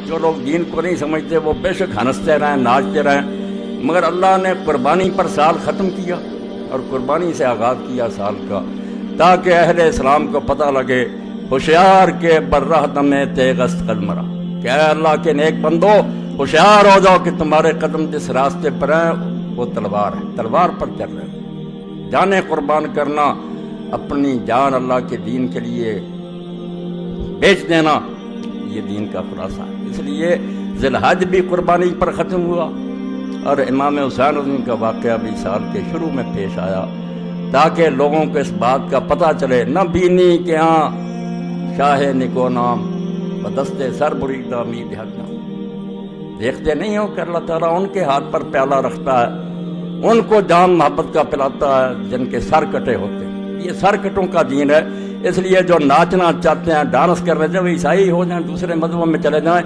جو لوگ دین کو نہیں سمجھتے وہ بے شک ہنستے رہیں، ناچتے رہیں، مگر اللہ نے قربانی پر سال ختم کیا اور قربانی سے آغاز کیا سال کا، تاکہ اہل اسلام کو پتہ لگے ہوشیار کے برہ دمے تیغست قدمرا کہ اے اللہ کے نیک بندو ہوشیار ہو جاؤ کہ تمہارے قدم جس راستے پر ہیں وہ تلوار ہے، تلوار پر چل رہے ہیں۔ جانیں قربان کرنا، اپنی جان اللہ کے دین کے لیے بیچ دینا، یہ دین کا خلاصہ ہے۔ اس لیے ذی الحج بھی قربانی پر ختم ہوا، اور امام حسین الدین کا واقعہ بھی سال کے شروع میں پیش آیا، تاکہ لوگوں کو اس بات کا پتہ چلے نہ بینی کہ ہاں شاہ نکو نام بدستے سر برید امید حق نام۔ دیکھتے نہیں ہو کہ اللہ تعالیٰ ان کے ہاتھ پر پیالہ رکھتا ہے، ان کو جام محبت کا پلاتا ہے جن کے سر کٹے ہوتے ہیں۔ یہ سر کٹوں کا دین ہے، اس لیے جو ناچنا چاہتے ہیں، ڈانس کرنے جب عیسائی ہو جائیں، دوسرے مذہبوں میں چلے جائیں،